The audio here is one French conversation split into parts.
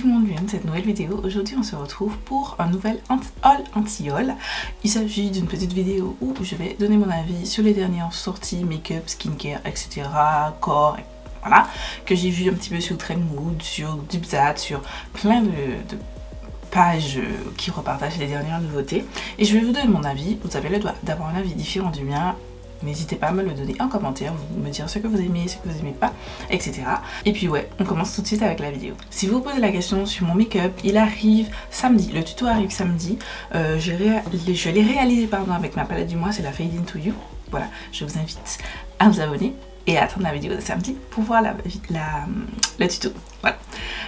tout le monde, bienvenue dans cette nouvelle vidéo. Aujourd'hui on se retrouve pour un nouvel haul anti-haul. Il s'agit d'une petite vidéo où je vais donner mon avis sur les dernières sorties make-up, skincare, etc. corps, voilà, que j'ai vu un petit peu sur Trendmood, sur Dubsat, sur plein de pages qui repartagent les dernières nouveautés. Et je vais vous donner mon avis. Vous avez le droit d'avoir un avis différent du mien. N'hésitez pas à me le donner en commentaire, me dire ce que vous aimez, ce que vous aimez pas, etc. Et puis ouais, on commence tout de suite avec la vidéo. Si vous vous posez la question sur mon make-up, il arrive samedi, le tuto arrive samedi. Je l'ai réalisé avec ma palette du mois, c'est la Fade Into You. Voilà, je vous invite à vous abonner et à attendre la vidéo de samedi pour voir le tuto. Voilà.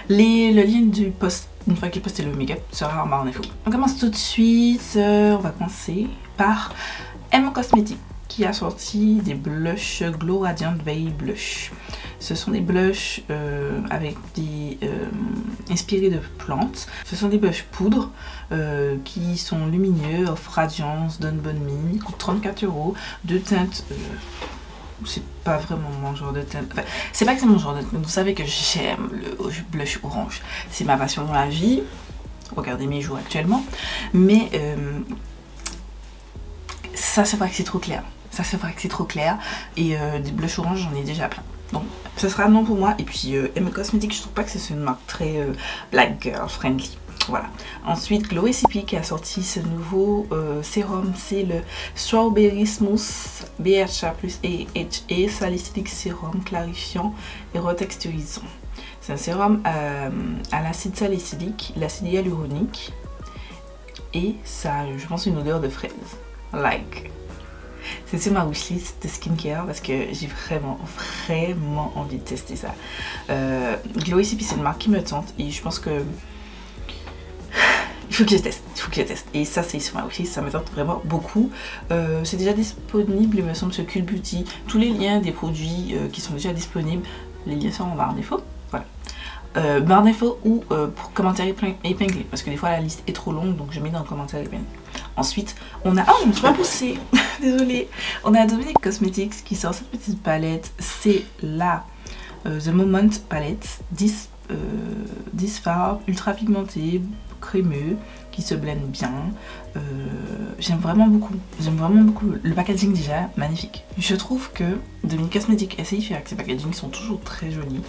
Le lien du post, une fois que j'ai posté le make-up, sera en barre d'infos. On commence tout de suite, on va commencer par M Cosmetics, qui a sorti des blushs Glow Radiant Veil Blush. Ce sont des blushs avec des inspirés de plantes. Ce sont des blushs poudre qui sont lumineux, offrent radiance, donnent bonne mine, coûtent 34 €, de teintes. C'est pas vraiment mon genre de teinte. Enfin, c'est pas que c'est mon genre de teinte. Vous savez que j'aime le blush orange. C'est ma passion dans la vie. Regardez mes joues actuellement. Mais ça c'est vrai que c'est trop clair. Ça c'est vrai que c'est trop clair. Et des blushs orange j'en ai déjà plein. Donc ce sera non pour moi. Et puis M Cosmetics, je trouve pas que c'est une marque très black girl friendly. Voilà. Ensuite Glow Recipe qui a sorti ce nouveau sérum, c'est le Strawberry Smooth BHA plus AHA Salicylic Sérum clarifiant et retexturisant. C'est un sérum à l'acide salicylique, l'acide hyaluronique, et ça a, je pense, une odeur de fraise. Like. C'est sur ma wishlist de skincare parce que j'ai vraiment envie de tester ça. Glow Recipe, c'est une marque qui me tente et je pense que il faut que je teste, et ça c'est sur ma wishlist, ça me tente vraiment beaucoup. C'est déjà disponible, il me semble, sur Cult Beauty. Tous les liens des produits qui sont déjà disponibles, les liens sont en barre d'infos. Voilà. Barre d'infos ou pour commentaire épinglé, parce que des fois la liste est trop longue, donc je mets dans le commentaire épinglé. Ensuite, on a... Oh, je me suis pas poussée. Désolée. On a Dominic Cosmetics qui sort cette petite palette. C'est la The Moment Palette 10 farbes ultra pigmentées, crémeux, qui se blende bien. J'aime vraiment beaucoup. Le packaging déjà, magnifique. Je trouve que Dominic Cosmetics essaye de faire que ces packagings sont toujours très jolis.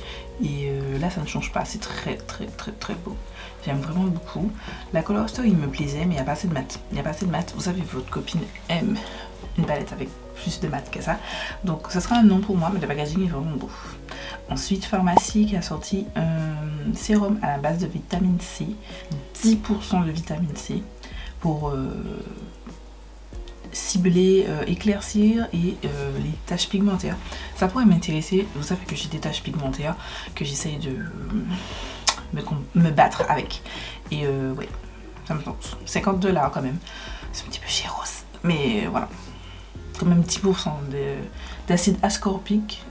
Et là, ça ne change pas. C'est très beau. J'aime vraiment beaucoup. La Color Story me plaisait, mais il n'y a pas assez de mat. Vous savez, votre copine aime une palette avec plus de mat que ça. Donc, ça sera un non pour moi, mais le packaging est vraiment beau. Ensuite, Pharmacie qui a sorti un sérum à la base de vitamine C. 10% de vitamine C pour cibler, éclaircir et les taches pigmentaires. Ça pourrait m'intéresser. Vous savez que j'ai des taches pigmentaires que j'essaye de me battre avec. Et ouais, ça me tente. 50 $, quand même. C'est un petit peu chéros. Mais voilà. Quand même 10% d'acide ascorbique.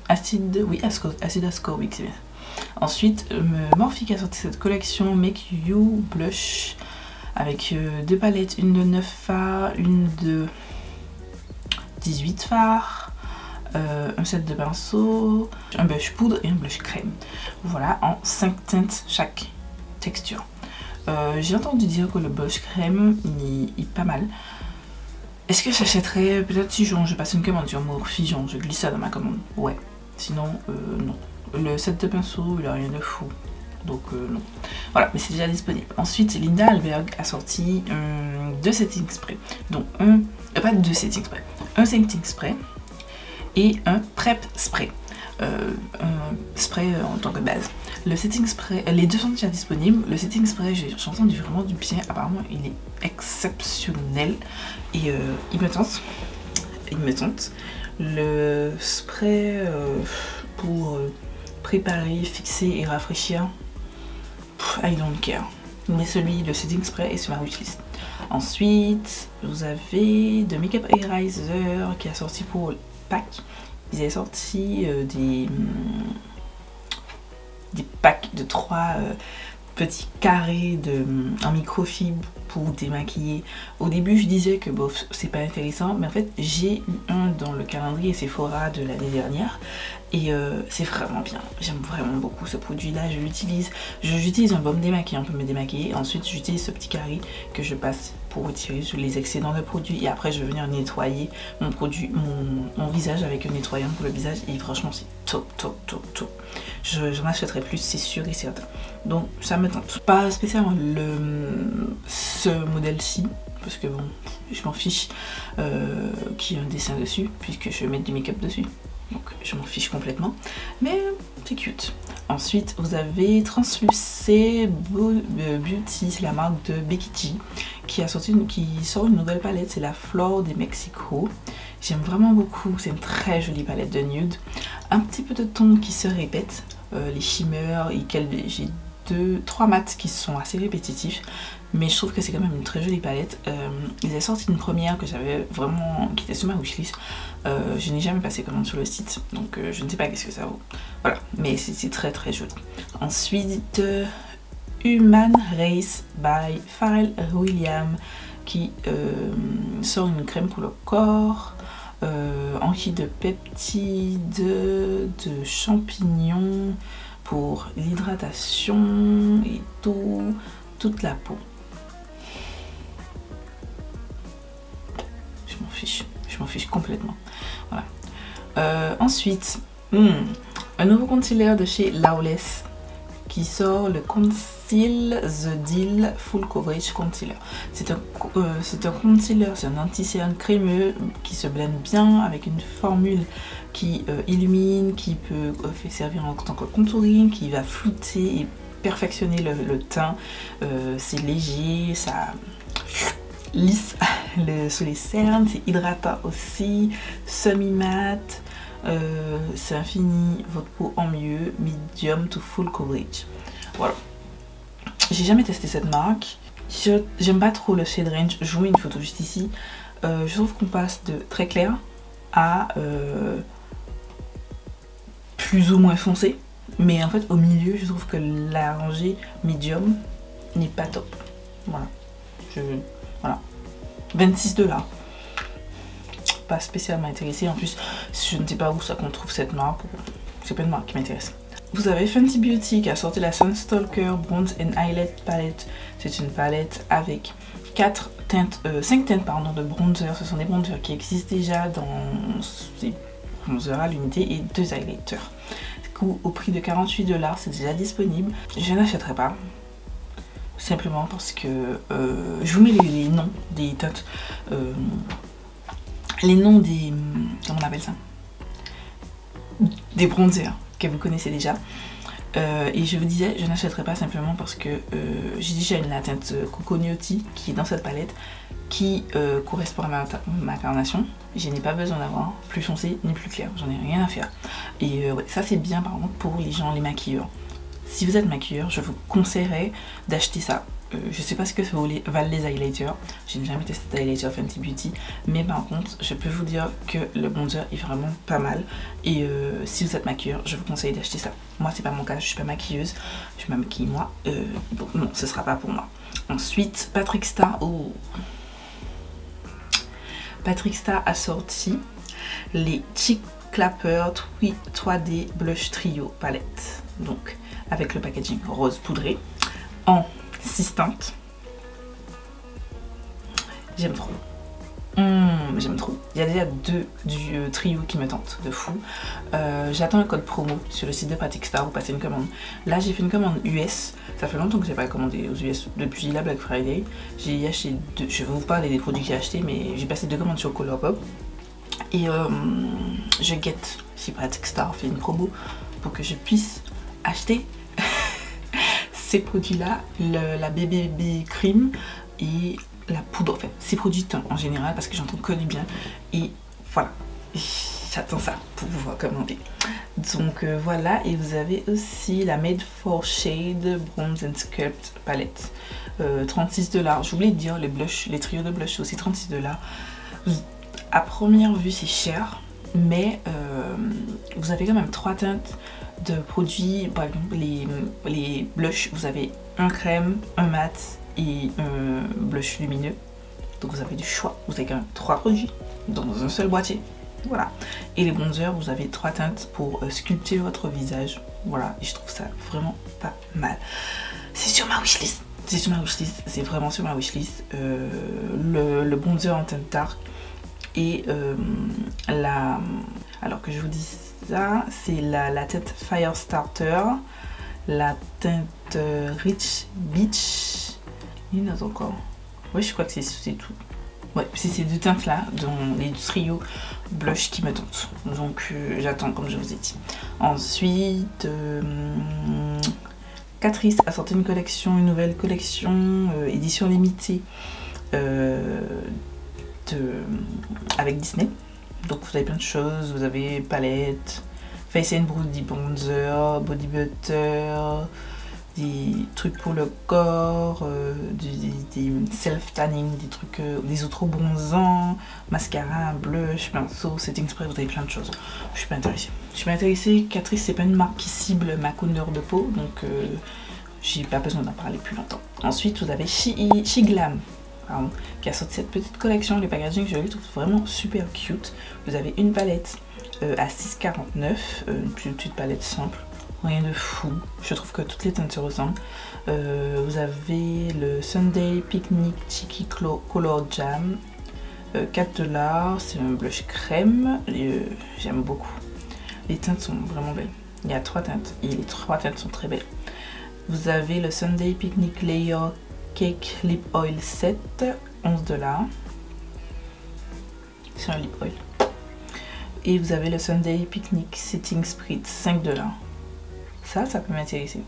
Acide ascorbique, c'est bien. Ensuite, Morphe qui a sorti cette collection Make You Blush avec deux palettes, une de 9 fards, une de 18 fards, un set de pinceaux, un blush poudre et un blush crème. Voilà, en 5 teintes chaque texture. J'ai entendu dire que le blush crème il est pas mal. Est-ce que j'achèterais peut-être si je passe une commande sur Morphe, je glisse ça dans ma commande? Ouais. Sinon, non. Le set de pinceau, il a rien de fou. Donc, non. Voilà, mais c'est déjà disponible. Ensuite, Linda Alberg a sorti 2 setting spray. Donc, pas 2 setting spray. Un setting spray et un prep spray. Un spray en tant que base. Le setting spray, les deux sont déjà disponibles. Le setting spray, j'ai entendu vraiment du bien. Apparemment, il est exceptionnel. Et il me tente. Le spray pour préparer, fixer et rafraîchir, I don't care. Mais le setting spray est sur ma wishlist. Ensuite, vous avez de Makeup Eraser qui a sorti pour Pâques. Ils avaient sorti des packs de 3 petits carrés en microfibre pour démaquiller. Au début je disais que bof c'est pas intéressant, mais en fait j'ai eu un dans le calendrier Sephora de l'année dernière et c'est vraiment bien. J'aime vraiment beaucoup ce produit là, je l'utilise. J'utilise un baume démaquillant pour me démaquiller, ensuite j'utilise ce petit carré que je passe pour retirer les excédents de produit et après je vais venir nettoyer mon visage avec un nettoyant pour le visage et franchement c'est top. J'en achèterai plus, c'est sûr et certain. Donc ça me tente. Pas spécialement ce modèle-ci, parce que bon, je m'en fiche qu'il y ait un dessin dessus, puisque je vais mettre du make-up dessus. Donc je m'en fiche complètement. Mais c'est cute. Ensuite, vous avez Translucé Beauty, c'est la marque de Becky G, qui sort une nouvelle palette, c'est la Flor de Mexico. J'aime vraiment beaucoup, c'est une très jolie palette de nude. Un petit peu de tons qui se répètent, les shimmers, j'ai 2-3 mats qui sont assez répétitifs, mais je trouve que c'est quand même une très jolie palette. Ils ont sorti une première que j'avais vraiment, qui était sur ma wishlist. Je n'ai jamais passé commande sur le site, donc je ne sais pas qu'est-ce que ça vaut. Voilà, mais c'est très très joli. Ensuite, Human Race by Pharrell Williams qui sort une crème pour le corps, enrichie de peptides, de champignons pour l'hydratation et toute la peau. Je m'en fiche complètement. Voilà. Ensuite, un nouveau concealer de chez Lawless qui sort le Conceal The Deal Full Coverage Concealer. C'est un concealer, c'est un anti-cerne crémeux qui se blende bien avec une formule qui illumine, qui peut servir en tant que contouring, qui va flouter et perfectionner le teint. C'est léger, ça lisse sous les cernes, c'est hydratant aussi, semi-mat. C'est infini, votre peau en mieux, medium to full coverage. Voilà. J'ai jamais testé cette marque. J'aime pas trop le shade range. Je vous mets une photo juste ici. Je trouve qu'on passe de très clair à plus ou moins foncé. Mais en fait, au milieu, je trouve que la rangée medium n'est pas top. Voilà. Voilà. 26$. Pas spécialement intéressée. En plus, je ne sais pas où ça qu'on trouve cette marque. C'est pas une marque qui m'intéresse. Vous avez Fenty Beauty qui a sorti la Sunstalker Bronze and Highlight Palette. C'est une palette avec 5 teintes de bronzer. Ce sont des bronzers qui existent déjà dans ces bronzers à l'unité et 2 highlighters. Du coup, au prix de 48$, c'est déjà disponible. Je n'achèterai pas. Simplement parce que je vous mets les noms des teintes. Les noms des... comment on appelle ça? Des bronzers que vous connaissez déjà. Et je vous disais, je n'achèterai pas simplement parce que j'ai déjà la teinte Coco Gnocchi qui est dans cette palette qui correspond à ma carnation. Je n'ai pas besoin d'avoir plus foncé ni plus clair, j'en ai rien à faire. Et ouais, ça c'est bien par contre pour les gens, les maquilleurs. Si vous êtes maquilleur, je vous conseillerais d'acheter ça. Je sais pas ce que valent les highlighters. Je n'ai jamais testé d'highlighter Fenty Beauty. Mais par contre, je peux vous dire que le bronzer est vraiment pas mal. Et si vous êtes maquilleur, je vous conseille d'acheter ça. Moi, c'est pas mon cas. Je suis pas maquilleuse. Je me maquille moi. Donc non, ce sera pas pour moi. Ensuite, Patrick Star. Oh. Patrick Star a sorti les Cheek Clapper 3D Blush Trio Palette. Donc, avec le packaging rose poudré en 6 teintes. J'aime trop. J'aime trop. Il y a déjà 2 du trio qui me tentent de fou. J'attends un code promo sur le site de Patrick Star pour passer une commande. Là, j'ai fait une commande US. Ça fait longtemps que j'ai pas commandé aux US depuis la Black Friday. J'ai acheté 2. Je vais vous parler des produits que j'ai achetés, mais j'ai passé 2 commandes sur Colourpop. Et je guette si Patrick Star fait une promo pour que je puisse acheter ces produits là, la BBB Cream et la poudre, en fait ces produits teint en général parce que j'entends que du bien et voilà, j'attends ça pour pouvoir commander. Donc voilà, et vous avez aussi la Made for Shade Bronze and Sculpt palette, 36$. Je voulais dire les blushs, les trios de blush c'est aussi 36$. À première vue c'est cher, mais vous avez quand même 3 teintes de produits. Par exemple les blushs, vous avez un crème, un mat et un blush lumineux. Donc vous avez du choix, vous avez quand même 3 produits dans un seul boîtier. Voilà. Et les bronzers, vous avez 3 teintes pour sculpter votre visage. Voilà, et je trouve ça vraiment pas mal. C'est sur ma wishlist. C'est sur ma wishlist, c'est vraiment sur ma wishlist. Le bronzer en teinte dark et alors que je vous dis ça, c'est la teinte Firestarter, la teinte Rich Beach. Il y en a encore. Oui, je crois que c'est tout. Ouais, c'est ces 2 teintes là, dans les trio blush qui me tentent. Donc j'attends, comme je vous ai dit. Ensuite, Catrice a sorti une nouvelle collection, édition limitée avec Disney. Donc vous avez plein de choses, vous avez palette, Face and Body Bronzer, Body Butter, des trucs pour le corps, des self-tanning, des trucs, des autres bronzants, mascara, blush, pinceau, setting spray, vous avez plein de choses. Je suis pas intéressée. Je suis pas intéressée. Catrice, c'est pas une marque qui cible ma couleur de peau, donc j'ai pas besoin d'en parler plus longtemps. Ensuite, vous avez Shiglam, qui a sorti cette petite collection. Les packaging, je les trouve vraiment super cute. Vous avez une palette à 6,49, une petite palette simple. Rien de fou, je trouve que toutes les teintes se ressemblent. Vous avez le Sunday Picnic Cheeky Color Jam, 4 $, c'est un blush crème, j'aime beaucoup. Les teintes sont vraiment belles, il y a 3 teintes et les 3 teintes sont très belles. Vous avez le Sunday Picnic Layer Cake Lip Oil 7, 11 $. C'est un lip oil. Et vous avez le Sunday Picnic Setting Spritz, 5 $. Ça peut m'intéresser.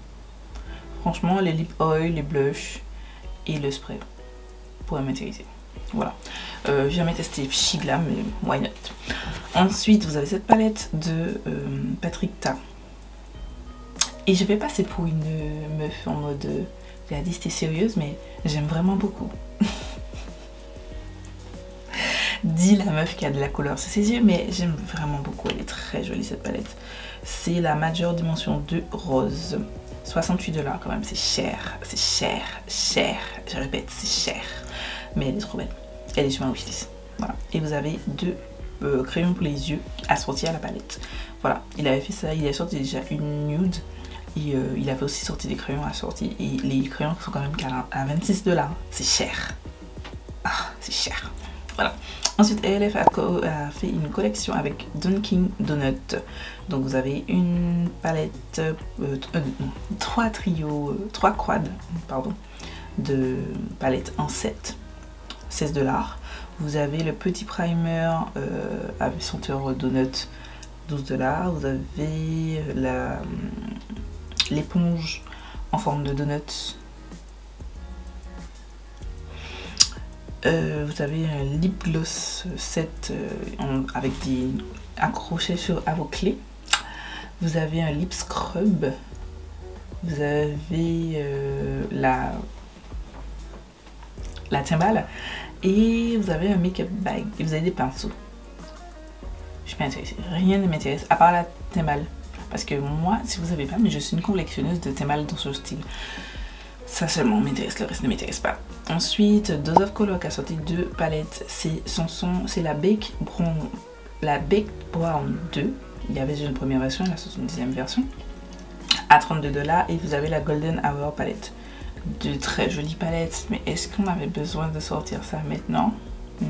Franchement, les lip oil, les blushs et le spray pourraient m'intéresser. Voilà. J'ai jamais testé Shiglam, mais why not. Ensuite, vous avez cette palette de Patrick Ta. Et je vais passer pour une meuf en mode regardez, c'était sérieuse, mais j'aime vraiment beaucoup. Dis la meuf qui a de la couleur sur ses yeux, mais j'aime vraiment beaucoup. Elle est très jolie cette palette. C'est la Major Dimension 2 Rose. 68 $ quand même, c'est cher. C'est cher, cher. Je répète, c'est cher. Mais elle est trop belle. Elle est sur ma wishlist. Voilà. Et vous avez 2 crayons pour les yeux assortis à la palette. Voilà. Il avait fait ça, il a sorti déjà une nude. Et il avait aussi sorti des crayons assortis. Et les crayons sont quand même à 26 $. C'est cher. Ah, c'est cher. Voilà. Ensuite, ELF a fait une collection avec Dunkin' Donut. Donc vous avez une palette, 3 quads, pardon, de palettes en 7, 16 $. Vous avez le petit primer avec senteur donut, 12 $. Vous avez l'éponge en forme de donut. Vous avez un lip gloss set avec des accrochés à vos clés. Vous avez un lip scrub. Vous avez la timbale. Et vous avez un make-up bag. Et vous avez des pinceaux. Je suis pas intéressée. Rien ne m'intéresse à part la timbale. Parce que moi, si vous savez pas, mais je suis une collectionneuse de timbales dans ce style. Ça seulement m'intéresse, le reste ne m'intéresse pas. Ensuite, Dose of Color qui a sorti 2 palettes. C'est la Baked Brown 2. Il y avait déjà une première version, là c'est une deuxième version. À 32 $. Et vous avez la Golden Hour palette. De très jolies palettes. Mais est-ce qu'on avait besoin de sortir ça maintenant?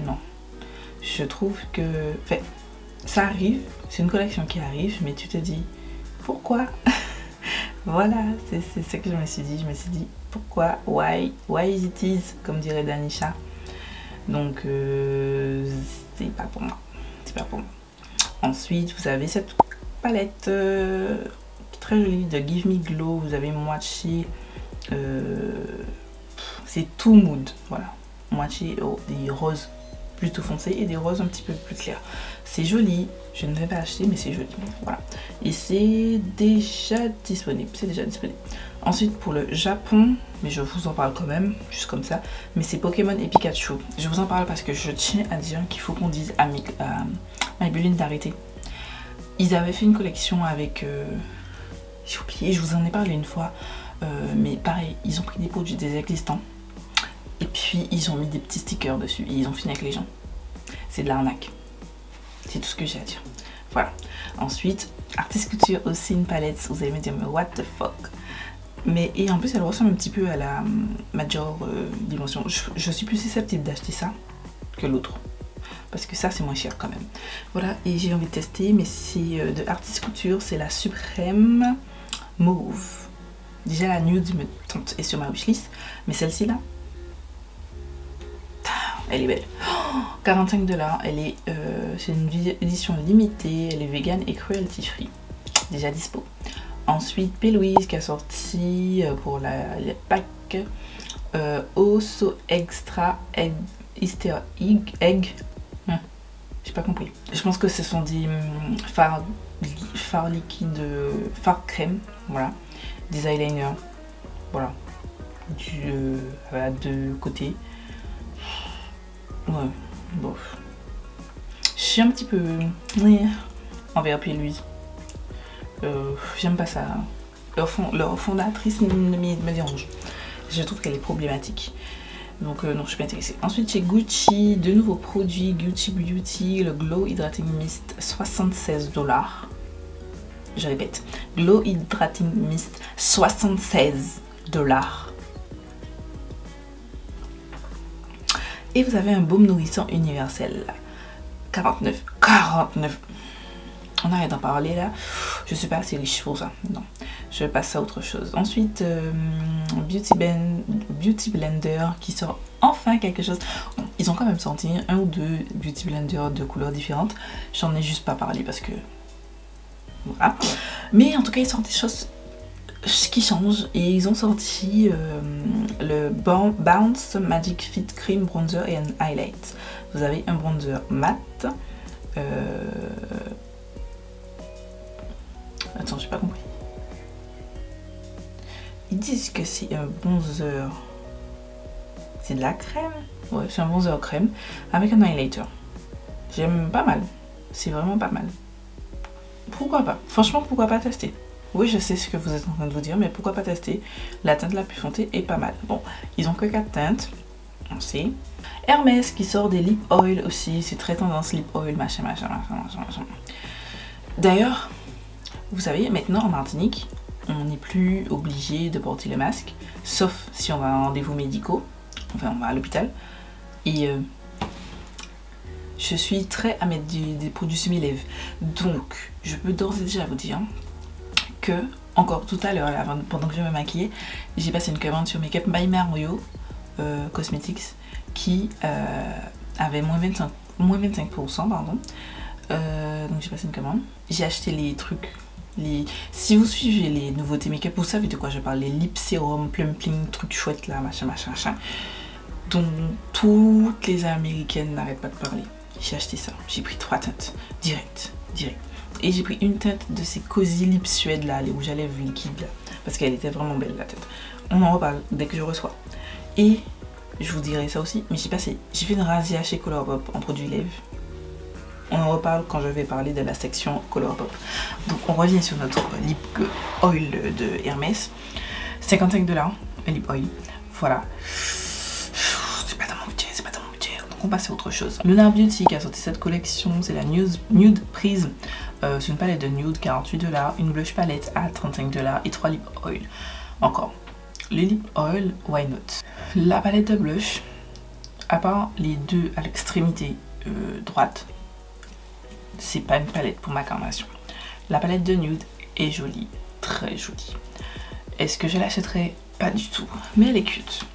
Non. Je trouve que... Enfin, ça arrive. C'est une collection qui arrive. Mais tu te dis, pourquoi? Voilà, c'est ce que je me suis dit. Je me suis dit, pourquoi? Why is it is, comme dirait Danisha. Donc, c'est pas pour moi. C'est pas pour moi. Ensuite, vous avez cette palette très jolie de Give Me Glow. Vous avez moitié... c'est tout mood. Voilà. Moitié des roses plutôt foncés et des roses un petit peu plus clairs. C'est joli. Je ne vais pas acheter, mais c'est joli. Voilà. Et c'est déjà disponible. C'est déjà disponible. Ensuite, pour le Japon, mais je vous en parle quand même, juste comme ça. Mais c'est Pokémon et Pikachu. Je vous en parle parce que je tiens à dire qu'il faut qu'on dise à Maybelline d'arrêter. Ils avaient fait une collection avec... j'ai oublié, je vous en ai parlé une fois. Mais pareil, ils ont pris des produits des existants. Et puis ils ont mis des petits stickers dessus et ils ont fini avec les gens. C'est de l'arnaque. C'est tout ce que j'ai à dire. Voilà. Ensuite, Artist Couture aussi une palette. Vous allez me dire mais what the fuck. Mais et en plus elle ressemble un petit peu à la Major Dimension. Je suis plus susceptible d'acheter ça que l'autre. Parce que ça c'est moins cher quand même. Voilà, et j'ai envie de tester, mais c'est de Artist Couture, c'est la Suprême Mauve. Déjà la nude me tente est sur ma wishlist, mais celle-ci là, elle est belle. Oh, 45 $, elle est, c'est une édition limitée, elle est vegan et cruelty free. Déjà dispo. Ensuite, P. Louise qui a sorti pour les packs Oso Extra Egg, Easter Egg. J'ai pas compris. Je pense que ce sont des fards liquides, fards crème, voilà. Des eyeliners, voilà. De côté. Ouais, bon. Je suis un petit peu envers P. Louise. J'aime pas ça. Leur fondatrice me dérange. Je trouve qu'elle est problématique. Donc non, je suis pas intéressée. Ensuite chez Gucci, de nouveaux produits Gucci Beauty, le Glow Hydrating Mist, 76 $. Je répète, Glow Hydrating Mist, 76 $. Et vous avez un baume nourrissant universel, 49. On arrête d'en parler là. Je suis pas assez riche pour ça. Non, je passe à autre chose. Ensuite, Beauty Blender qui sort enfin quelque chose. Bon, ils ont quand même sorti un ou deux Beauty Blender de couleurs différentes. J'en ai juste pas parlé parce que voilà. Mais en tout cas, ils sortent des choses qui changent et ils ont sorti le Bounce Magic Fit Cream Bronzer et un Highlight. Vous avez un bronzer mat. Attends, j'ai pas compris. Ils disent que c'est un bronzer. C'est de la crème? Ouais, c'est un bronzer crème avec un highlighter. J'aime pas mal. C'est vraiment pas mal. Pourquoi pas? Franchement, pourquoi pas tester? Oui, je sais ce que vous êtes en train de vous dire, mais pourquoi pas tester? La teinte la plus foncée est pas mal. Bon, ils ont que 4 teintes. On sait. Hermès qui sort des lip oil aussi. C'est très tendance lip oil, machin. D'ailleurs, vous savez, maintenant en Martinique, on n'est plus obligé de porter le masque, sauf si on va en rendez-vous médicaux, enfin on va à l'hôpital. Et je suis très à mettre des produits semi-lèvres. Donc, je peux d'ores et déjà vous dire que, encore tout à l'heure, pendant que je me maquillais, j'ai passé une commande sur Make Up by Mario Cosmetics qui avait moins 25%, pardon. Donc j'ai passé une commande. J'ai acheté les trucs. Si vous suivez les nouveautés make-up, vous savez de quoi je parle. Les lip sérum, plumping, trucs chouettes là, machin. Dont toutes les américaines n'arrêtent pas de parler. J'ai acheté ça. J'ai pris 3 teintes. Direct. Et j'ai pris une teinte de ces Cozy Lips Suède là, les rouges à lèvres liquides là. Parce qu'elle était vraiment belle la tête. On en reparle dès que je reçois. Et je vous dirai ça aussi, mais j'ai fait une razzia chez Colourpop en produits lèvres. On en reparle quand je vais parler de la section Colourpop. Donc on revient sur notre lip oil de Hermès. 55 $, un lip oil. Voilà. C'est pas dans mon budget. Donc on passe à autre chose. Lunar Beauty qui a sorti cette collection, c'est la Nude Prise. C'est une palette de nude, 48 $, une blush palette à 35 $ et 3 lip oil. Encore. Les lip oil, why not? La palette de blush, à part les deux à l'extrémité droite, c'est pas une palette pour ma carnation. La palette de nude est jolie, très jolie. Est-ce que je l'achèterai? Pas du tout, mais elle est cute.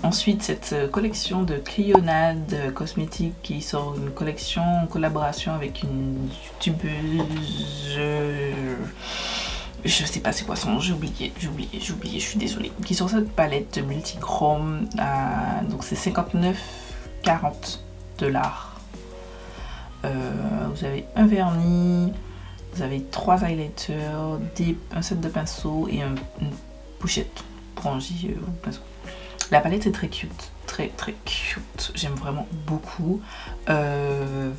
Ensuite, cette collection de Clionade Cosmétiques qui sort une collection en collaboration avec une youtubeuse. Je sais pas c'est quoi son nom, j'ai oublié, je suis désolée. Qui sort cette palette multichrome, donc c'est 59,40 $. Vous avez un vernis, vous avez 3 highlighters, un set de pinceaux et une pochette pour ranger vos pinceaux. La palette est très cute, très cute, j'aime vraiment beaucoup. Est-ce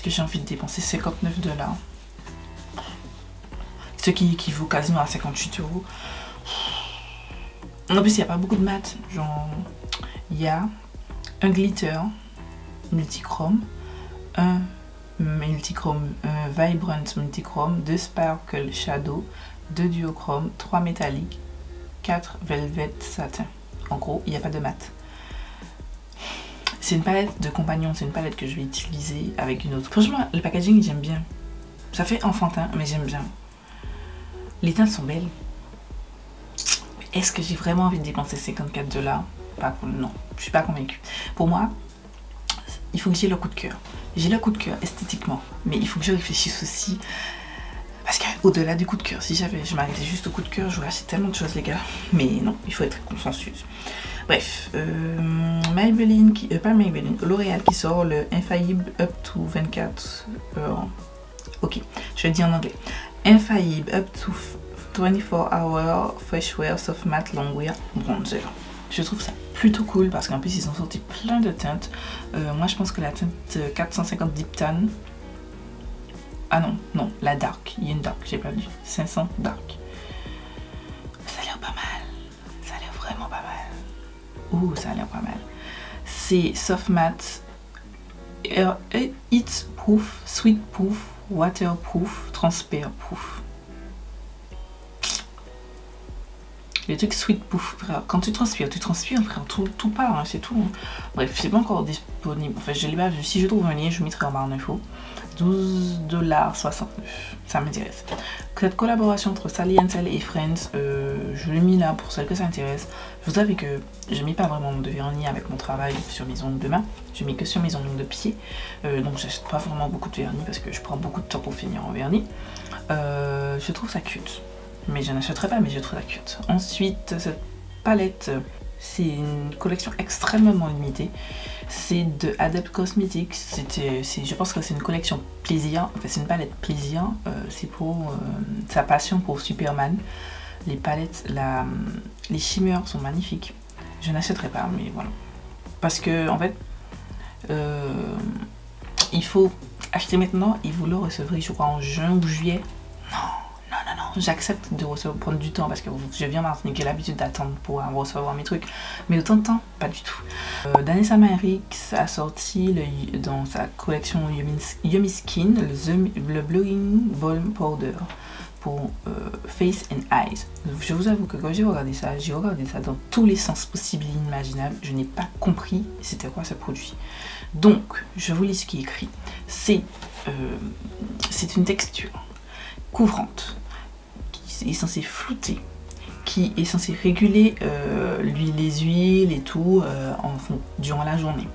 que j'ai envie de dépenser 59 $? Ce qui équivaut quasiment à 58 €. En plus, il n'y a pas beaucoup de mat. Genre, il y a un glitter multichrome, un multichrome, un vibrant multichrome, 2 sparkle shadow, 2 duochrome, 3 métalliques, 4 velvet satin. En gros, il n'y a pas de mat. C'est une palette de compagnon, c'est une palette que je vais utiliser avec une autre. Franchement, le packaging, j'aime bien. Ça fait enfantin, mais j'aime bien. Les teintes sont belles. Est-ce que j'ai vraiment envie de dépenser 54 $? Pas, non, je suis pas convaincue. Pour moi, il faut que j'ai le coup de cœur. J'ai le coup de cœur esthétiquement, mais il faut que je réfléchisse aussi. Parce qu'au-delà du coup de cœur, si je m'arrêtais juste au coup de cœur, j'aurais acheté tellement de choses, les gars. Mais non, il faut être consensueuse. Bref, Maybelline, pas Maybelline, L'Oréal qui sort le Infaillible Up to 24 heures. Ok, je le dis en anglais. Infaillible Up to 24 Hour Fresh Wear Soft Matte Longwear Bronzer. Je trouve ça plutôt cool parce qu'en plus ils ont sorti plein de teintes. Moi je pense que la teinte 450 Deep Tan. Ah non, non, la Dark. Il y a une Dark, j'ai pas vu. 500 Dark. Ça a l'air pas mal. Ça a l'air vraiment pas mal. Ouh, ça a l'air pas mal. C'est Soft Matte, Heat Proof, Sweet Proof, Waterproof, Transparent Proof. Les trucs sweet proof, quand tu transpires, frère, tout part, hein, c'est tout. Bref, c'est pas encore disponible. Enfin, je l'ai pas vu. Si je trouve un lien, je mettrai en barre d'infos. 12,69 $. Ça m'intéresse. Cette collaboration entre Sally Hansen et Friends, je l'ai mis là pour celles que ça intéresse. Vous savez que je mets pas vraiment de vernis avec mon travail sur mes ongles de main. Je mets que sur mes ongles de pied. Donc j'achète pas vraiment beaucoup de vernis parce que je prends beaucoup de temps pour finir en vernis. Je trouve ça cute. Mais je n'achèterai pas, mais je trouve ça cute. Ensuite, cette palette, c'est une collection extrêmement limitée. C'est de Adept Cosmetics. Je pense que c'est une collection plaisir. Enfin, c'est une palette plaisir. C'est pour sa passion pour Superman. Les palettes, les shimmers sont magnifiques. Je n'achèterai pas, mais voilà. Parce que, en fait, il faut acheter maintenant et vous le recevrez, je crois, en juin ou juillet. Non, j'accepte de prendre du temps parce que je viens en Martinique, j'ai l'habitude d'attendre pour recevoir mes trucs. Mais autant de temps, pas du tout. Danessa Myricks a sorti dans sa collection Yummy Skin le Blowing Balm Powder pour Face and Eyes. Je vous avoue que quand j'ai regardé ça dans tous les sens possibles et inimaginables. Je n'ai pas compris c'était quoi ce produit. Donc, je vous lis ce qui est écrit. C'est une texture couvrante, qui est censée flouter, qui est censée réguler les huiles et tout durant la journée,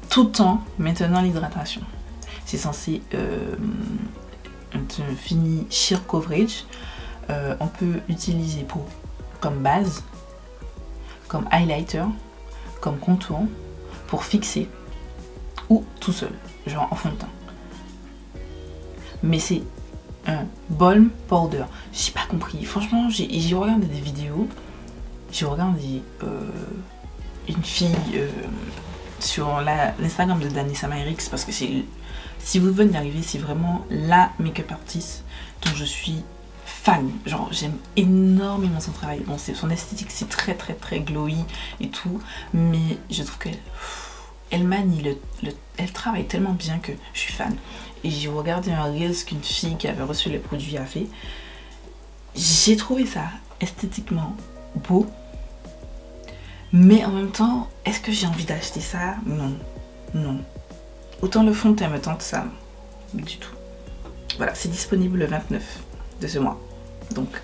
tout en maintenant l'hydratation. C'est censé un fini sheer coverage. On peut utiliser comme base, comme highlighter, comme contour, pour fixer ou tout seul, genre en fond de teint. Mais c'est un balm powder. J'ai pas compris. Franchement, j'ai regardé des vidéos. J'ai regardé une fille sur l'Instagram de Danessa Myricks parce que si vous venez d'arriver, c'est vraiment la make-up artiste dont je suis fan. Genre, j'aime énormément son travail. Bon, son esthétique, c'est très très très glowy et tout, mais je trouve qu'elle manie elle travaille tellement bien que je suis fan. Et j'ai regardé un Reels qu'une fille qui avait reçu les produits a fait. J'ai trouvé ça esthétiquement beau. Mais en même temps, est-ce que j'ai envie d'acheter ça? Non. Non. Autant le fond de teint me tente ça. Du tout. Voilà, c'est disponible le 29 de ce mois. Donc,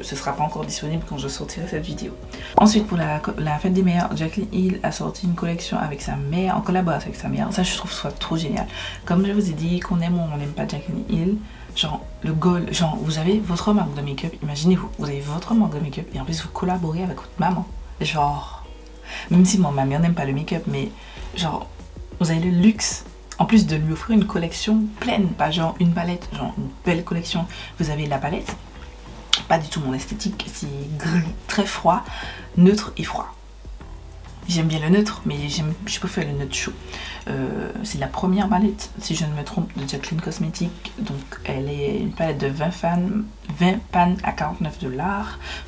ce sera pas encore disponible quand je sortirai cette vidéo. Ensuite, pour la fête des mères, Jaclyn Hill a sorti une collection avec sa mère, en collaboration avec sa mère. Ça, je trouve ça trop génial. Comme je vous ai dit, qu'on aime ou on n'aime pas Jaclyn Hill, genre le goal, genre vous avez votre marque de make-up, imaginez-vous, vous avez votre marque de make-up et en plus vous collaborez avec votre maman. Genre, même si moi, ma mère n'aime pas le make-up, mais genre, vous avez le luxe. En plus de lui offrir une collection pleine, pas genre une palette, genre une belle collection. Vous avez la palette. Pas du tout mon esthétique, c'est gris, très froid, neutre et froid. J'aime bien le neutre, mais je préfère le neutre chaud. C'est la première palette, si je ne me trompe, de Jaclyn Cosmetics. Donc elle est une palette de 20 20 pannes à 49 $.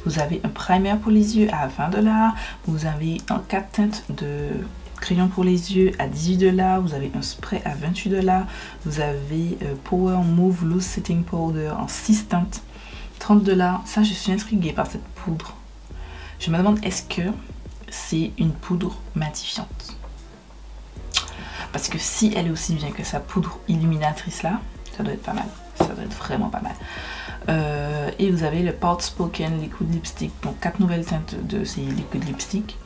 Vous avez un primer pour les yeux à 20 $. Vous avez un 4 teintes de crayon pour les yeux à 18 $. Vous avez un spray à 28 $. Vous avez Power Move Loose Setting Powder en 6 teintes, 30 $. Ça, je suis intriguée par cette poudre. Je me demande, est-ce que c'est une poudre matifiante? Parce que si elle est aussi bien que sa poudre illuminatrice là, ça doit être pas mal. Ça doit être vraiment pas mal. Et vous avez le Outspoken Liquid Lipstick. Donc 4 nouvelles teintes de ces liquid lipstick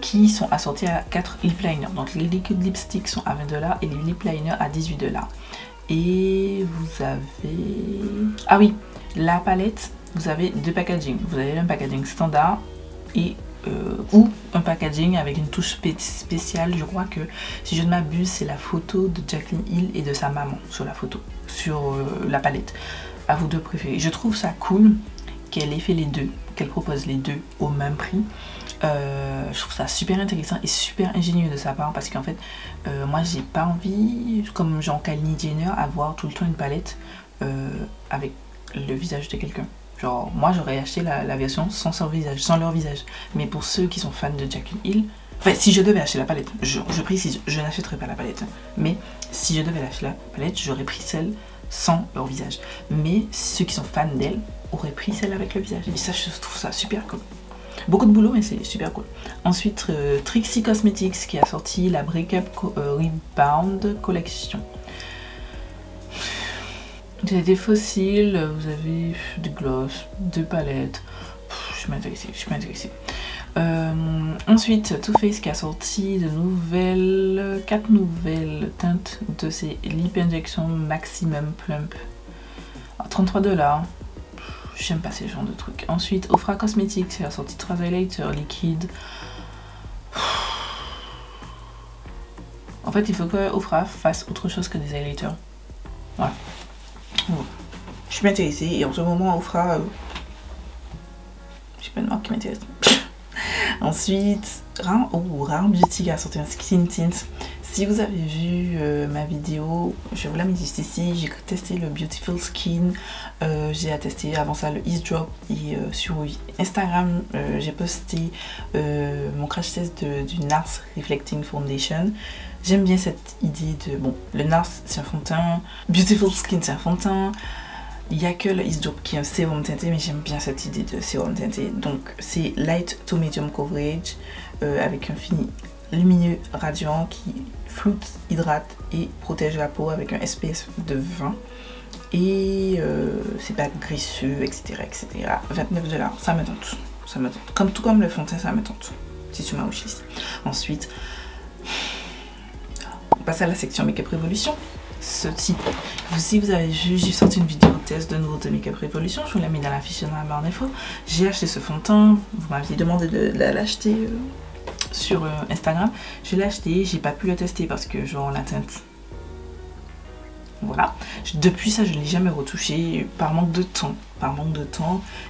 qui sont assorties à 4 lip liners. Donc les liquid lipsticks sont à 20 $ et les lip liners à 18 $. Et vous avez... Ah oui, la palette, vous avez deux packaging. Vous avez un packaging standard et ou un packaging avec une touche spéciale. Je crois que, si je ne m'abuse, c'est la photo de Jaclyn Hill et de sa maman sur la photo, sur la palette. À vous deux préférez. Je trouve ça cool qu'elle ait fait les deux, qu'elle propose les deux au même prix. Je trouve ça super intéressant et super ingénieux de sa part, parce qu'en fait moi j'ai pas envie, comme genre Kylie Jenner, avoir tout le temps une palette avec le visage de quelqu'un. Genre moi j'aurais acheté la version sans leur visage, mais pour ceux qui sont fans de Jaclyn Hill, enfin si je devais acheter la palette, je précise, je n'achèterais pas la palette, mais si je devais acheter la palette, j'aurais pris celle sans leur visage. Mais ceux qui sont fans d'elle auraient pris celle avec le visage, et ça, je trouve ça super cool. Beaucoup de boulot, mais c'est super cool. Ensuite, Trixie Cosmetics qui a sorti la Breakup Rebound Collection. Vous avez des fossiles, vous avez des glosses, des palettes. Je suis pas intéressée. Ensuite, Too Faced qui a sorti de 4 nouvelles teintes de ces Lip Injection Maximum Plump à 33 $. J'aime pas ces genres de trucs. Ensuite, Ofra Cosmetics qui a sorti 3 highlighters liquides. En fait, il faut que Ofra fasse autre chose que des highlighters. Voilà. Je suis pas intéressée, et en ce moment, Ofra, j'ai pas de marque qui m'intéresse. Ensuite, Rare Beauty qui a sorti un Skin Tint. Si vous avez vu ma vidéo, je vous la mets juste ici. J'ai testé le Beautiful Skin, j'ai testé avant ça le Ease Drop, et sur Instagram j'ai posté mon crash test du NARS Reflecting Foundation. J'aime bien cette idée de, bon, le NARS c'est un fond de teint, Beautiful Skin c'est un fond de teint. Il n'y a que le Ease Drop qui est un sérum teinté, mais j'aime bien cette idée de sérum teinté. Donc c'est Light to Medium Coverage avec un fini lumineux radiant qui floute, hydrate et protège la peau avec un SPF de 20. Et c'est pas graisseux, etc. 29 $, ça me tente. Ça me tente. Tout comme le fond de teint, ça me tente. C'est sur ma wishlist. Ensuite, on passe à la section Make-up Revolution. Si vous avez vu, j'ai sorti une vidéo test de nouveau de Make-up Revolution, je vous l'ai mis dans la fiche dans la barre d'infos. J'ai acheté ce fond de teint, vous m'aviez demandé de l'acheter sur Instagram. Je l'ai acheté, j'ai pas pu le tester parce que genre la teinte, voilà. Depuis ça, je ne l'ai jamais retouché par manque de temps.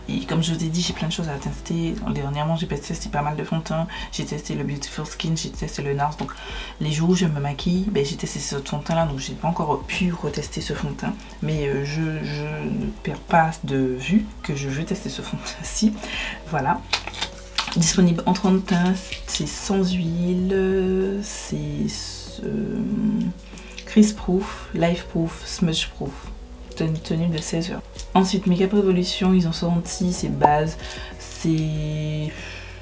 Et comme je vous ai dit, j'ai plein de choses à tester. Dernièrement, j'ai testé pas mal de fonds de teint. J'ai testé le Beautiful Skin, j'ai testé le NARS. Donc les jours où je me maquille, ben, j'ai testé ce fond de teint là. Donc j'ai pas encore pu retester ce fond de teint. Mais je ne perds pas de vue que je veux tester ce fond de teint-ci. Voilà. Disponible en 30 teints, c'est sans huile, c'est crease proof, life proof, smudge proof, tenue de 16 heures. Ensuite, Make-up Revolution, ils ont sorti ces bases, c'est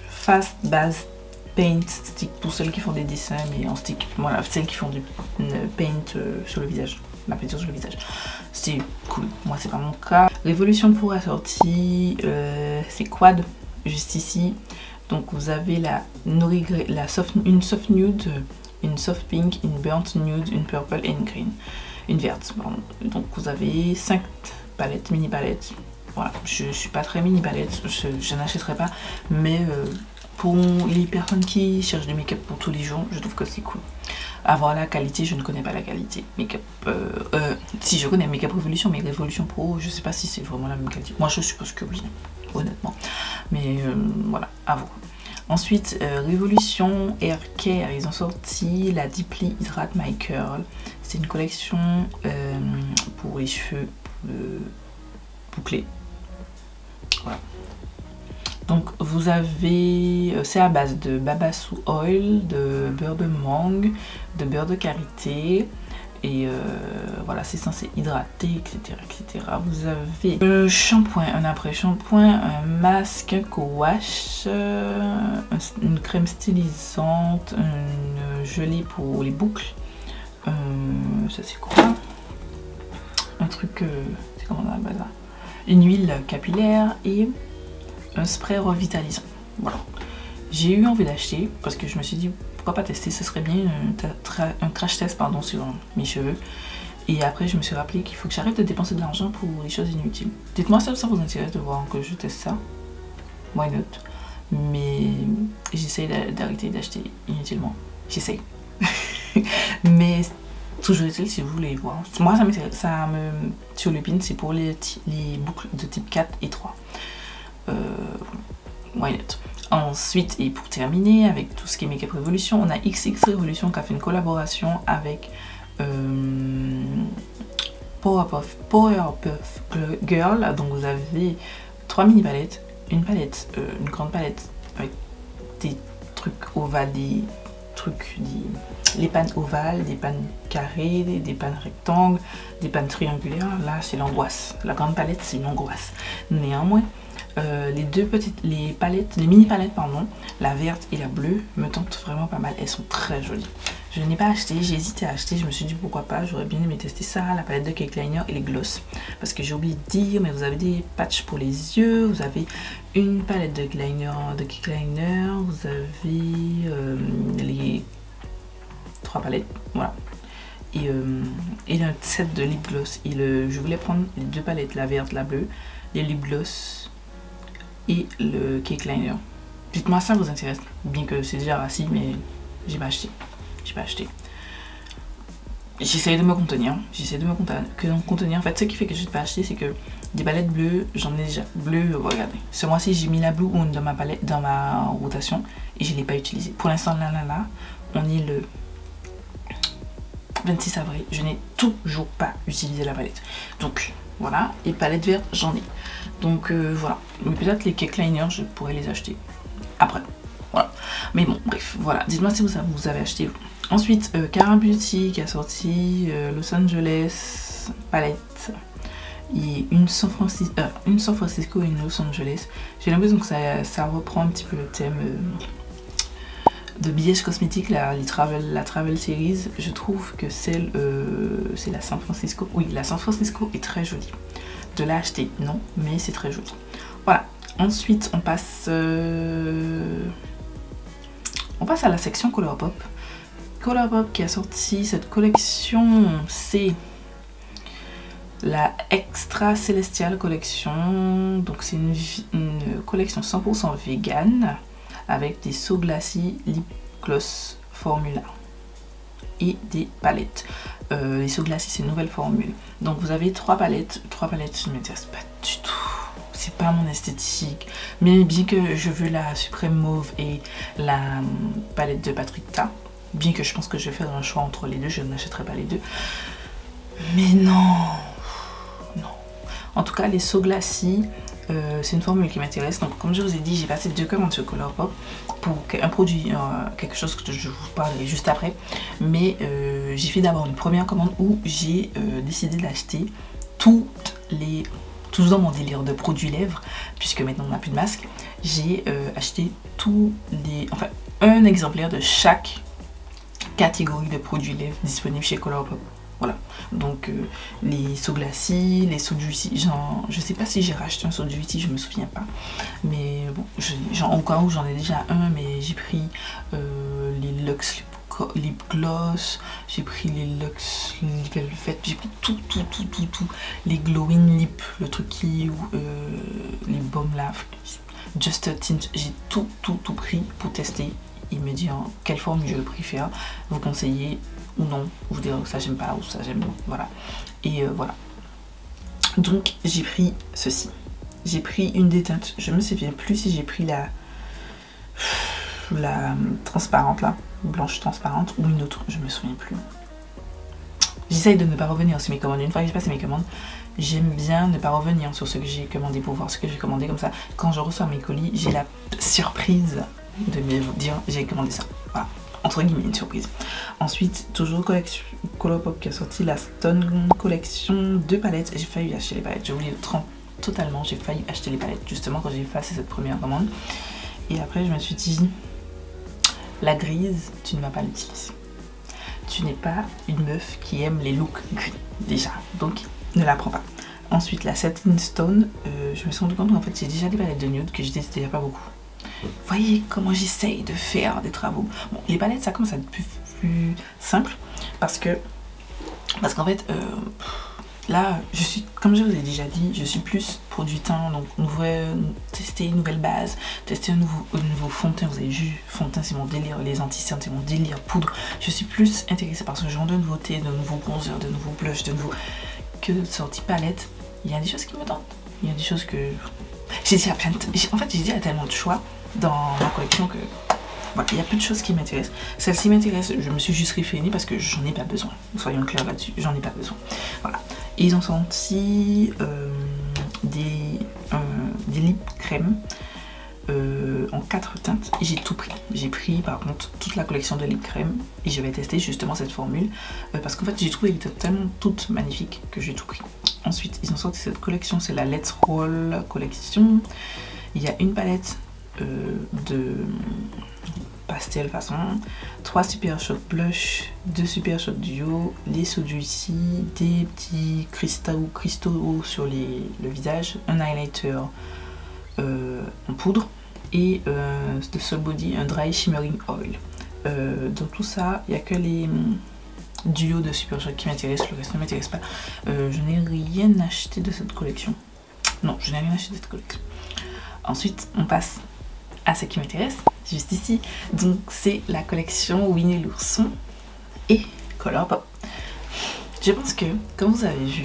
Fast Base Paint Stick pour celles qui font des dessins, mais en stick. Voilà, celles qui font du paint sur le visage, la peinture sur le visage. C'est cool, moi c'est pas mon cas. Revolution pour a sorti, c'est Quad, juste ici. Donc vous avez une soft nude, une soft pink, une burnt nude, une purple et une green. Une verte, pardon. Donc vous avez 5 palettes, mini palettes. Voilà, je suis pas très mini palette, je n'achèterai pas. Mais pour les personnes qui cherchent du make-up pour tous les jours, je trouve que c'est cool. Avoir la qualité, je ne connais pas la qualité. Make-up, si je connais Make-up Revolution, mais Revolution Pro, je sais pas si c'est vraiment la même qualité. Moi je suppose que oui, honnêtement. Mais voilà, à vous. Ensuite, Revolution Hair Care, ils ont sorti la Deeply Hydrate My Curl. C'est une collection pour les cheveux bouclé. Voilà. Donc vous avez, c'est à base de babassu oil, de beurre de mangue, de beurre de karité. Et voilà, c'est censé hydrater, etc., etc. Vous avez un shampoing, un après-shampoing, un masque, un co-wash, une crème stylisante, une gelée pour les boucles. Ça c'est quoi? Un truc, c'est comment on appelle ça? Une huile capillaire et un spray revitalisant. Voilà. J'ai eu envie d'acheter parce que je me suis dit pourquoi pas tester, ce serait bien un crash test pardon, sur mes cheveux. Et après je me suis rappelé qu'il faut que j'arrête de dépenser de l'argent pour les choses inutiles. Dites-moi si ça vous intéresse de voir que je teste ça. Why not? Mais j'essaye d'arrêter d'acheter inutilement. J'essaye. Mais toujours est-il, si vous voulez voir. Moi ça m'intéresse, ça me turlupine, c'est pour les boucles de type 4 et 3. Why not? Ensuite, et pour terminer, avec tout ce qui est Make Up Revolution, on a XX Revolution qui a fait une collaboration avec Powerpuff Girl. Donc vous avez 3 mini palettes, une grande palette avec des trucs ovales, les pannes ovales, des pannes carrées, des pannes rectangles, des pannes triangulaires. Là c'est l'angoisse, la grande palette c'est une angoisse. Néanmoins, les mini palettes pardon, la verte et la bleue me tentent vraiment pas mal, elles sont très jolies. Je n'ai pas acheté, j'ai hésité à acheter, je me suis dit pourquoi pas, j'aurais bien aimé tester ça, la palette de Cake Liner et les gloss. Parce que j'ai oublié de dire, mais vous avez des patchs pour les yeux, vous avez une palette de Cake Liner, vous avez les 3 palettes, voilà. Et un set de lip gloss. Et je voulais prendre les 2 palettes, la verte, la bleue, les lip gloss et le Cake Liner. Dites-moi ça vous intéresse, bien que c'est déjà rassis, mais j'ai pas acheté. J'essaie de me contenir, en fait ce qui fait que je n'ai pas acheté, c'est que des palettes bleues, j'en ai déjà. Bleu, regardez, ce mois-ci j'ai mis la Blue Moon dans ma palette, dans ma rotation, et je ne l'ai pas utilisée. Pour l'instant là, on est le 26 avril, je n'ai toujours pas utilisé la palette. Donc voilà, et palette verte j'en ai. Donc voilà, mais peut-être les Cake Liners je pourrais les acheter après. Voilà, mais bon bref, voilà, dites-moi si vous avez acheté. Ensuite, Cara Beauty qui a sorti Los Angeles palette et une San Francisco et une Los Angeles. J'ai l'impression que ça reprend un petit peu le thème de BH Cosmetics, la Travel Series. Je trouve que c'est la San Francisco. Oui, la San Francisco est très jolie. De l'acheter, non, mais c'est très joli. Voilà. Ensuite, on passe à la section Colourpop. Colourpop qui a sorti cette collection, c'est la Extra Celestial Collection. Donc c'est une collection 100% vegan avec des So Glassy Lip Gloss Formula et des palettes. Les So Glassy c'est une nouvelle formule. Donc vous avez 3 palettes. 3 palettes, je ne m'intéresse pas du tout. C'est pas mon esthétique, mais bien que je veux la Suprême Mauve et la palette de Patrick Ta, bien que je pense que je vais faire un choix entre les deux, je n'achèterai pas les deux, mais non. En tout cas les So Glassy, c'est une formule qui m'intéresse. Donc comme je vous ai dit, j'ai passé 2 commandes sur Colourpop pour un produit, quelque chose que je vous parlerai juste après, mais j'ai fait d'abord une première commande où j'ai décidé d'acheter toujours dans mon délire de produits lèvres, puisque maintenant on n'a plus de masque, j'ai acheté enfin un exemplaire de chaque catégorie de produits lèvres disponibles chez Colourpop. Voilà, donc les So Glassy, les So Juicy, je sais pas si j'ai racheté un So Juicy, je me souviens pas, mais bon, au cas où j'en ai déjà un, mais j'ai pris les Luxe Lip Gloss, j'ai pris les Luxe Lip Velvet, j'ai pris tout, les Glowing Lip, le truc qui, les baumes là, Just a Tint, j'ai tout pris pour tester et me dire quelle forme je préfère, vous conseillez ou non, vous dire ça j'aime pas ou ça j'aime, voilà. Et voilà, donc j'ai pris ceci, j'ai pris une déteinte, je me souviens plus si j'ai pris la transparente là, blanche transparente, ou une autre, je me souviens plus. j'essaye de ne pas revenir sur mes commandes. Une fois que j'ai passé mes commandes, j'aime bien ne pas revenir sur ce que j'ai commandé pour voir ce que j'ai commandé. Comme ça, quand je reçois mes colis, j'ai la surprise de me dire j'ai commandé ça. Voilà, entre guillemets, une surprise. Ensuite, toujours collection Colourpop qui a sorti la Stone Collection 2 palettes. J'ai failli acheter les palettes, j'ai oublié le 30 totalement. J'ai failli acheter les palettes justement quand j'ai effacé cette première commande. Et après, je me suis dit, la grise, tu ne vas pas l'utiliser. Tu n'es pas une meuf qui aime les looks gris déjà, donc ne la prends pas. Ensuite, la Satin Stone, je me suis rendu compte qu'en fait j'ai déjà des palettes de nude que je détestais pas beaucoup. Voyez comment j'essaye de faire des travaux. Bon, les palettes ça commence à être plus simple parce qu'en fait là je suis, comme je vous ai déjà dit, je suis plus pour du teint, donc tester une nouvelle base, tester un nouveau fond de teint. Vous avez vu, fond de teint c'est mon délire, les anti-cernes c'est mon délire, poudre. Je suis plus intéressée par ce genre de nouveautés, de nouveaux bronzers, de nouveaux blushs, de nouveaux que de sortie palette. Il y a des choses qui me tentent, il y a des choses que j'ai dit à plein de... En fait j'ai dit à tellement de choix dans ma collection que voilà, il y a peu de choses qui m'intéressent. Celle-ci m'intéresse, je me suis juste réfrénée parce que j'en ai pas besoin. Soyons clairs là-dessus, j'en ai pas besoin. Voilà. Et ils ont sorti des lip crème en 4 teintes et j'ai tout pris. J'ai pris par contre toute la collection de lip crème et je vais tester justement cette formule parce qu'en fait j'ai trouvé qu'elle était tellement toute magnifique que j'ai tout pris. Ensuite ils ont sorti cette collection, c'est la Let's Roll collection. Il y a une palette de pastel façon, 3 Super Shock blush, 2 Super Shock duo, les soju ici, des petits cristaux sur le visage, un highlighter en poudre et de Soul Body, un dry shimmering oil. Dans tout ça, il n'y a que les duos de Super Shock qui m'intéressent, le reste ne m'intéresse pas. Je n'ai rien acheté de cette collection. Non, je n'ai rien acheté de cette collection. Ensuite, on passe à ce qui m'intéresse, juste ici. Donc, c'est la collection Winnie l'ourson et Colourpop. Je pense que, comme vous avez vu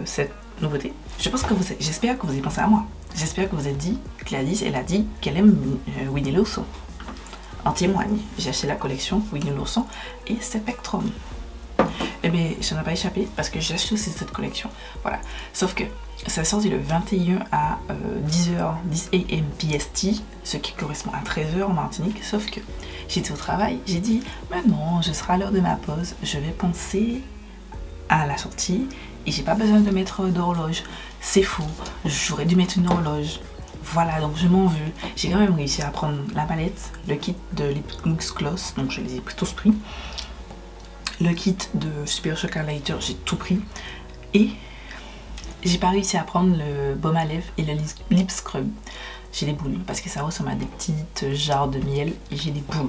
cette nouveauté, j'espère que vous avez pensé à moi. J'espère que vous avez dit, Gladys, elle a dit qu'elle aime Winnie l'ourson. En témoigne, j'ai acheté la collection Winnie l'ourson et Spectrum. Eh bien, ça n'a pas échappé parce que j'ai acheté aussi cette collection. Voilà. Sauf que ça sorti le 21 à 10h, 10 AM PST, ce qui correspond à 13h en Martinique. Sauf que j'étais au travail, j'ai dit, mais non, je serai à l'heure de ma pause, je vais penser à la sortie et j'ai pas besoin de mettre d'horloge. C'est faux, j'aurais dû mettre une horloge. Voilà, donc je m'en veux. J'ai quand même réussi à prendre la palette, le kit de Lip Gloss, donc je les ai tous pris. Le kit de Super Shock Highlighter, j'ai tout pris. Et j'ai pas réussi à prendre le baume à lèvres et le lip scrub. J'ai les boules parce que ça ressemble à des petites jarres de miel et j'ai les boules.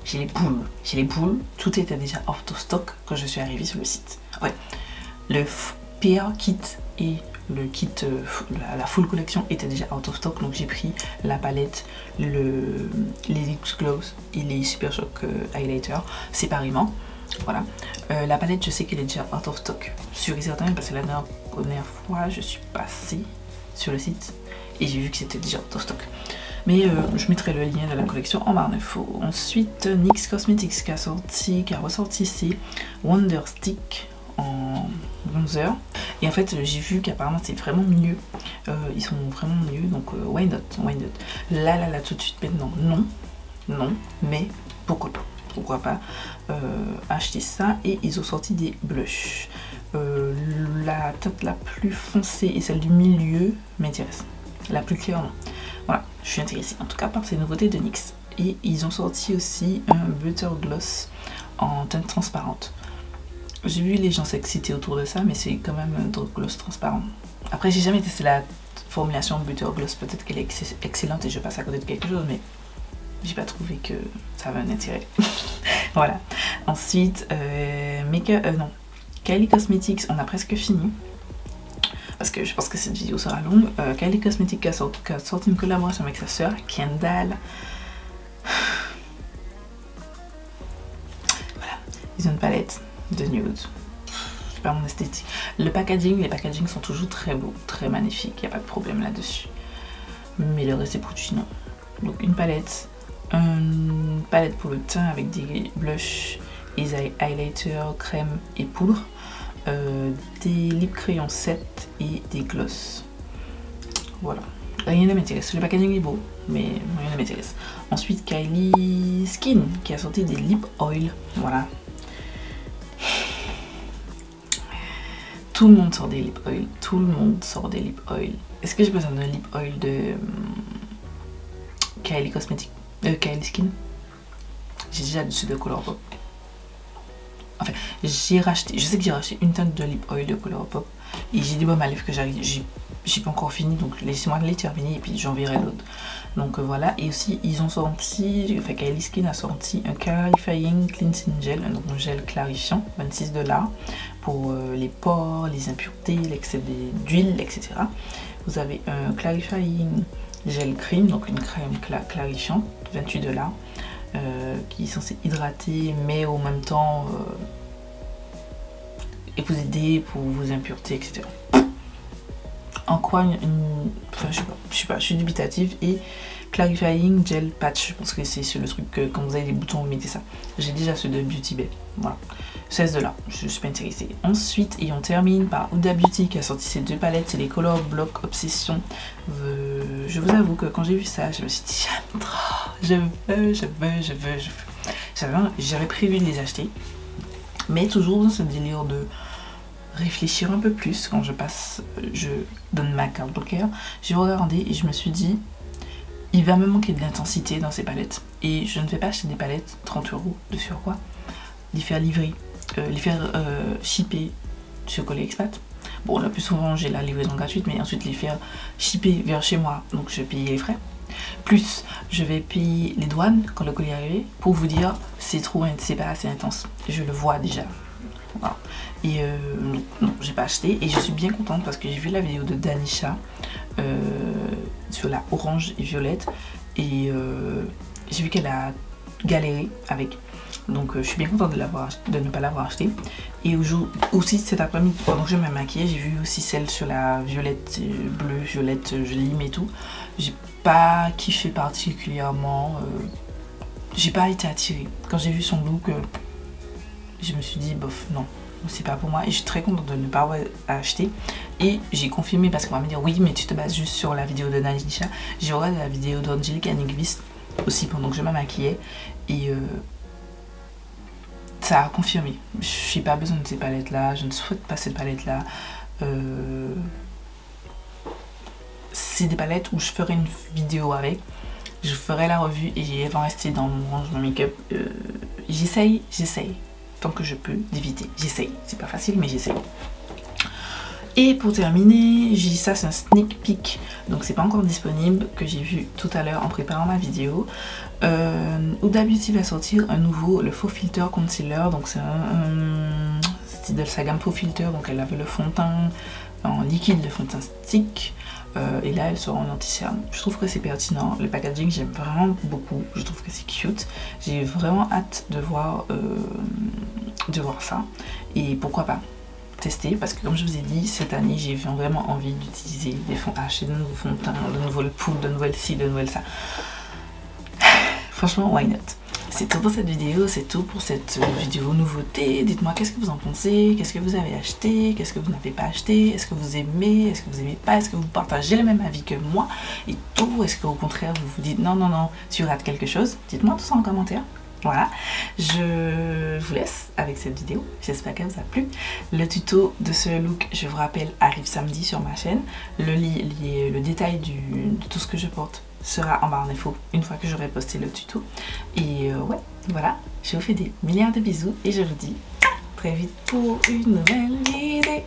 J'ai les boules. Tout était déjà out of stock quand je suis arrivée sur le site. Ouais. Le PR kit et le kit, la full collection était déjà out of stock. Donc j'ai pris la palette, les lip gloss et les Super Shock Highlighter séparément. Voilà, la palette je sais qu'elle est déjà out of stock, sûr et certain, parce que la dernière fois je suis passée sur le site et j'ai vu que c'était déjà out of stock. Mais je mettrai le lien de la collection en barre d'infos. Ensuite, NYX Cosmetics qui a ressorti ses Wonder Stick en bronzer. Et en fait j'ai vu qu'apparemment c'est vraiment mieux, ils sont vraiment mieux, donc why not. Là tout de suite maintenant non, mais pourquoi pas acheter ça. Et ils ont sorti des blushs, la teinte la plus foncée et celle du milieu m'intéresse, la plus claire non. Voilà, je suis intéressée en tout cas par ces nouveautés de NYX. Et ils ont sorti aussi un Butter Gloss en teinte transparente. J'ai vu les gens s'exciter autour de ça, mais c'est quand même un gloss transparent. Après j'ai jamais testé la formulation Butter Gloss, peut-être qu'elle est excellente et je passe à côté de quelque chose, mais j'ai pas trouvé que ça avait un intérêt. Voilà. Ensuite, Kylie Cosmetics, on a presque fini. Parce que je pense que cette vidéo sera longue. Kylie Cosmetics a sorti une collaboration avec sa soeur, Kendall. Voilà. Ils ont une palette de nude. C'est pas mon esthétique. Les packaging sont toujours très beaux, très magnifiques. Il n'y a pas de problème là-dessus. Mais le reste des produits, non. Donc une palette pour le teint avec des blushs highlighter, crème et poudre, des lip crayons 7 et des gloss. Voilà, rien ne m'intéresse. Le packaging est beau, mais rien ne m'intéresse. Ensuite, Kylie Skin qui a sorti des lip oil. Voilà. Tout le monde sort des lip oil. Tout le monde sort des lip oil. Est-ce que j'ai besoin d'un lip oil de Kylie Cosmetics, Kylie Skin? J'ai déjà dessus de Colourpop. Enfin, j'ai racheté, je sais que j'ai racheté une tonne de lip oil de Colourpop et j'ai des baumes à lèvres que j'ai pas encore fini, donc laissez-moi les terminer et puis j'enverrai l'autre. Donc voilà, et aussi ils ont sorti, enfin Kylie Skin a sorti un Clarifying Cleansing Gel, donc un gel clarifiant, 26 $, pour les pores, les impuretés, l'excès d'huile, etc. Vous avez un Clarifying Gel Cream, donc une crème clarifiante, 28 $, qui est censé hydrater mais en même temps et vous aider pour vos impuretés, etc. En quoi enfin, je suis dubitative. Et Clarifying Gel Patch, je pense que c'est le truc que quand vous avez des boutons vous mettez ça. J'ai déjà ceux de Beauty Bay, voilà, 16 $, je suis pas intéressée. Ensuite, et on termine par Huda Beauty qui a sorti ces deux palettes, c'est les Color Block Obsession. Je vous avoue que quand j'ai vu ça, je me suis dit j'aime trop, je veux. J'avais prévu de les acheter, mais toujours dans ce délire de réfléchir un peu plus quand je donne ma carte bancaire. J'ai regardé et je me suis dit il va me manquer de l'intensité dans ces palettes et je ne vais pas acheter des palettes 30 € de surcroît, les faire livrer, les faire shipper sur Colis Expat. Bon, le plus souvent j'ai la livraison gratuite, mais ensuite les faire shipper vers chez moi, donc je vais payer les frais, plus je vais payer les douanes quand le colis est arrivé. Pour vous dire, c'est pas assez intense, je le vois déjà. Voilà. Et non, j'ai pas acheté et je suis bien contente parce que j'ai vu la vidéo de Danisha sur la orange et violette et j'ai vu qu'elle a galéré avec, donc je suis bien contente de ne pas l'avoir acheté. Et aussi cet après-midi pendant que je me maquillais, j'ai vu aussi celle sur la violette, bleu, violette, lime et tout. J'ai pas kiffé particulièrement, j'ai pas été attirée. Quand j'ai vu son look, je me suis dit bof, non, c'est pas pour moi, et je suis très contente de ne pas avoir acheté. Et j'ai confirmé parce qu'on va me dire oui mais tu te bases juste sur la vidéo de Danisha. J'ai regardé la vidéo d'Angelique Anigvis aussi pendant que je me maquillais et ça a confirmé. Je n'ai pas besoin de ces palettes là, je ne souhaite pas cette palette là. C'est des palettes où je ferai une vidéo avec, je ferai la revue et elles vont rester dans mon rangement make-up. J'essaye tant que je peux d'éviter, j'essaye, c'est pas facile mais j'essaye. Et pour terminer, j'ai dit ça, c'est un sneak peek, donc c'est pas encore disponible, que j'ai vu tout à l'heure en préparant ma vidéo. Huda Beauty va sortir un nouveau, le Faux Filter Concealer, donc c'est de sa gamme Faux Filter, donc elle avait le fond de teint en liquide, le fond de teint stick, et là elle sera en anti-cerne. Je trouve que c'est pertinent, le packaging j'aime vraiment beaucoup, je trouve que c'est cute, j'ai vraiment hâte de voir ça, et pourquoi pas tester, parce que comme je vous ai dit, cette année j'ai vraiment envie d'utiliser des fonds, acheter de nouveaux fonds de teint, de nouvelles poudres, de nouvelles ci, de nouvelles ça. Franchement, why not? C'est tout pour cette vidéo, c'est tout pour cette vidéo nouveauté. Dites-moi qu'est-ce que vous en pensez, qu'est-ce que vous avez acheté, qu'est-ce que vous n'avez pas acheté, est-ce que vous aimez, est-ce que vous aimez pas, est-ce que vous partagez le même avis que moi et tout, est-ce qu'au contraire vous vous dites non, tu rates quelque chose? Dites-moi tout ça en commentaire. Voilà, je vous laisse avec cette vidéo, j'espère qu'elle vous a plu. Le tuto de ce look, je vous rappelle, arrive samedi sur ma chaîne. Le détail de tout ce que je porte sera en barre d'infos une fois que j'aurai posté le tuto. Et ouais, voilà, je vous fais des milliards de bisous et je vous dis à très vite pour une nouvelle vidéo.